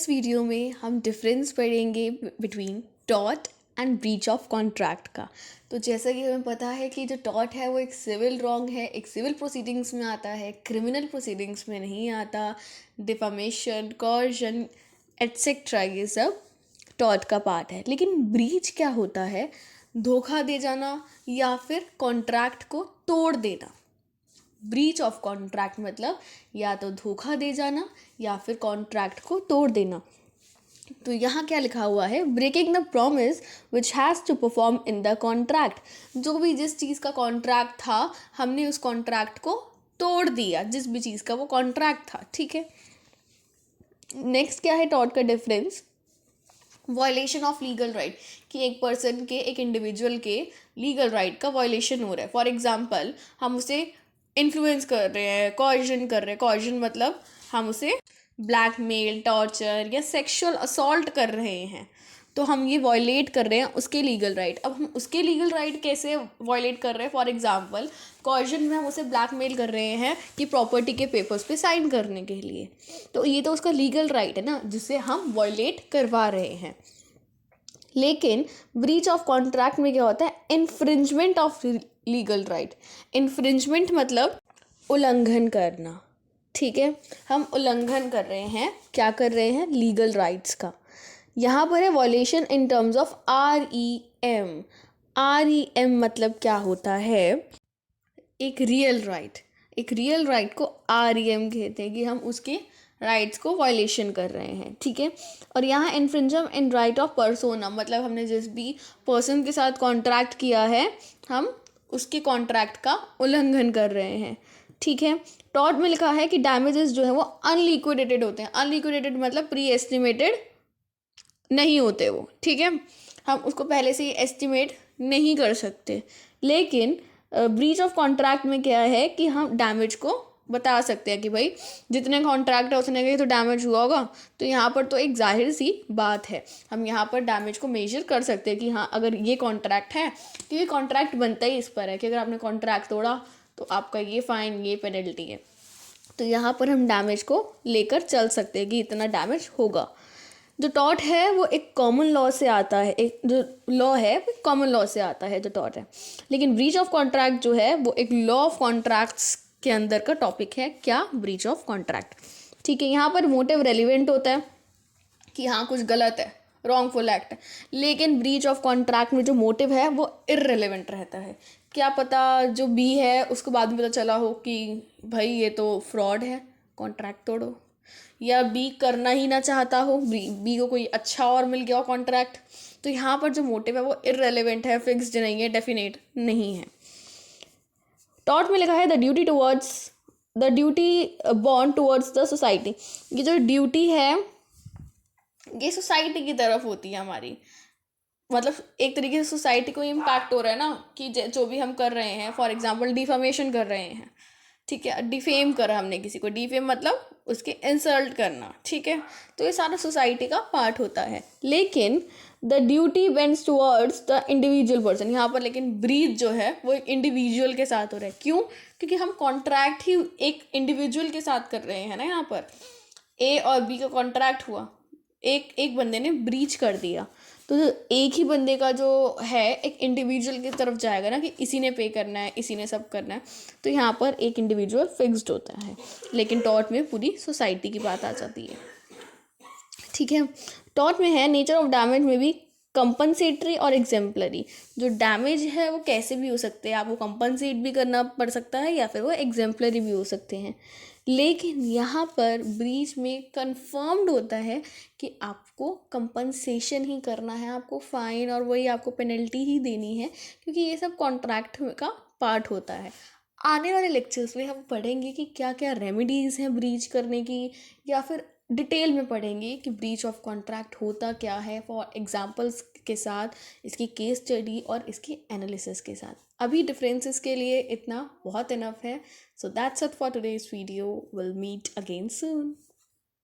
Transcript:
इस वीडियो में हम डिफरेंस पढ़ेंगे between tort and breach of contract का। तो जैसा कि हमें पता है कि जो टॉर्ट है वो एक सिविल रॉन्ग है, एक सिविल प्रोसीडिंग्स में आता है, क्रिमिनल प्रोसीडिंग्स में नहीं आता। डिफामेशन, कॉर्जन एटसेट्रा ये सब टॉर्ट का पार्ट है। लेकिन ब्रीच क्या होता है? धोखा दे जाना या फिर कॉन्ट्रैक्ट को तोड़ देना। ब्रीच ऑफ कॉन्ट्रैक्ट मतलब या तो धोखा दे जाना या फिर कॉन्ट्रैक्ट को तोड़ देना। तो यहाँ क्या लिखा हुआ है? Breaking the promise which has to perform in the contract. जो भी जिस चीज़ का कॉन्ट्रैक्ट था हमने उस कॉन्ट्रैक्ट को तोड़ दिया, जिस भी चीज़ का वो कॉन्ट्रैक्ट था। ठीक है, नेक्स्ट क्या है टॉर्ट का difference? Violation of legal right, कि एक पर्सन के, एक इंडिविजुअल के लीगल राइट का वायलेशन हो रहा है। फॉर एग्जांपल हम उसे इन्फ्लुएंस कर रहे हैं, कॉर्जन कर रहे हैं। कॉर्जन मतलब हम उसे ब्लैकमेल, टॉर्चर या सेक्सुअल असॉल्ट कर रहे हैं, तो हम ये वायलेट कर रहे हैं उसके लीगल राइट। अब हम उसके लीगल राइट कैसे वायलेट कर रहे हैं? फॉर एग्जांपल कॉर्जन में हम उसे ब्लैकमेल कर रहे हैं कि प्रॉपर्टी के पेपर्स पे साइन करने के लिए, तो ये तो उसका लीगल राइट है ना, जिसे हम वायलेट करवा रहे हैं। लेकिन ब्रीच ऑफ कॉन्ट्रैक्ट में क्या होता है? Infringement of legal right. Infringement मतलब उल्लंघन करना। ठीक है, हम उल्लंघन कर रहे हैं, क्या कर रहे हैं? लीगल राइट्स का। यहाँ पर है violation in terms of REM। REM मतलब क्या होता है? एक रियल राइट। एक रियल राइट को REM कहते हैं कि हम उसके राइट्स को वायलेशन कर रहे हैं। ठीक है, और यहाँ इन्फ्रिंजम इन राइट ऑफ पर्सोना मतलब हमने जिस भी पर्सन के साथ कॉन्ट्रैक्ट किया है हम उसके कॉन्ट्रैक्ट का उल्लंघन कर रहे हैं। ठीक है, टॉर्ट में लिखा है कि डैमेजेस जो है वो अनलिक्विडेटेड होते हैं। अनलिक्विडेटेड मतलब प्री एस्टिमेटेड नहीं होते वो। ठीक है, हम उसको पहले से ही एस्टिमेट नहीं कर सकते। लेकिन ब्रीच ऑफ कॉन्ट्रैक्ट में क्या है कि हम डैमेज को बता सकते हैं कि भाई जितने कॉन्ट्रैक्ट है उतने के तो डैमेज हुआ होगा। तो यहाँ पर तो एक जाहिर सी बात है, हम यहाँ पर डैमेज को मेजर कर सकते हैं कि हाँ अगर ये कॉन्ट्रैक्ट है तो ये कॉन्ट्रैक्ट बनता ही इस पर है कि अगर आपने कॉन्ट्रैक्ट तोड़ा तो आपका ये फाइन, ये पेनल्टी है। तो यहाँ पर हम डैमेज को लेकर चल सकते हैं कि इतना डैमेज होगा। जो टॉर्ट है वो एक कॉमन लॉ से आता है, एक जो लॉ है वो कॉमन लॉ से आता है जो टॉर्ट है। लेकिन ब्रीच ऑफ कॉन्ट्रैक्ट जो है वो एक लॉ ऑफ कॉन्ट्रैक्ट्स के अंदर का टॉपिक है। क्या? Breach of contract. ठीक है, यहाँ पर मोटिव रेलिवेंट होता है कि हाँ कुछ गलत है, रॉन्गफुल एक्ट है। लेकिन ब्रीच ऑफ कॉन्ट्रैक्ट में जो मोटिव है वो इररिलेवेंट रहता है। क्या पता जो बी है उसको बाद में पता चला हो कि भाई ये तो फ्रॉड है, कॉन्ट्रैक्ट तोड़ो, या बी करना ही ना चाहता हो, बी को कोई अच्छा और मिल गया हो कॉन्ट्रैक्ट। तो यहाँ पर जो मोटिव है वो इररिलेवेंट है, फिक्स्ड नहीं है, डेफिनेट नहीं है। टॉर्ट में लिखा है the duty bond towards the society. ये जो ड्यूटी है ये सोसाइटी की तरफ होती है हमारी, मतलब एक तरीके से सोसाइटी को इम्पैक्ट हो रहा है ना कि जो भी हम कर रहे हैं। फॉर एग्जांपल डिफामेशन कर रहे हैं, ठीक है, डिफेम करा हमने किसी को, डिफेम मतलब उसके इंसल्ट करना। ठीक है, तो ये सारा सोसाइटी का पार्ट होता है। लेकिन the duty bends towards the individual person, यहाँ पर लेकिन ब्रीच जो है वो एक इंडिविजुअल के साथ हो रहा है। क्यों? क्योंकि हम कॉन्ट्रैक्ट ही एक इंडिविजुअल के साथ कर रहे हैं ना। यहाँ पर A और B का कॉन्ट्रैक्ट हुआ, एक बंदे ने ब्रीच कर दिया, तो एक ही बंदे का जो है एक इंडिविजुअल की तरफ जाएगा ना कि इसी ने पे करना है, इसी ने सब करना है। तो यहाँ पर एक इंडिविजुअल फिक्स्ड होता है, लेकिन टॉर्ट में पूरी सोसाइटी की बात आ जाती है। ठीक है, टॉर्ट में है नेचर ऑफ डैमेज में भी कंपनसेटरी और एग्जेम्पलरी। जो डैमेज है वो कैसे भी हो सकते हैं, आपको कंपनसेट भी करना पड़ सकता है या फिर वो एग्जेम्पलरी भी हो सकते हैं। लेकिन यहाँ पर ब्रीच में कंफर्म्ड होता है कि आपको कंपनसेशन ही करना है, आपको फाइन और वही आपको पेनल्टी ही देनी है, क्योंकि ये सब कॉन्ट्रैक्ट का पार्ट होता है। आने वाले लेक्चर्स में हम पढ़ेंगे कि क्या क्या रेमेडीज़ हैं ब्रीच करने की, या फिर डिटेल में पढ़ेंगे कि ब्रीच ऑफ कॉन्ट्रैक्ट होता क्या है, फॉर एग्जांपल्स के साथ, इसकी केस स्टडी और इसकी एनालिसिस के साथ। अभी डिफरेंसेस के लिए इतना बहुत इनफ है। So that's it for today's video. Will meet again soon.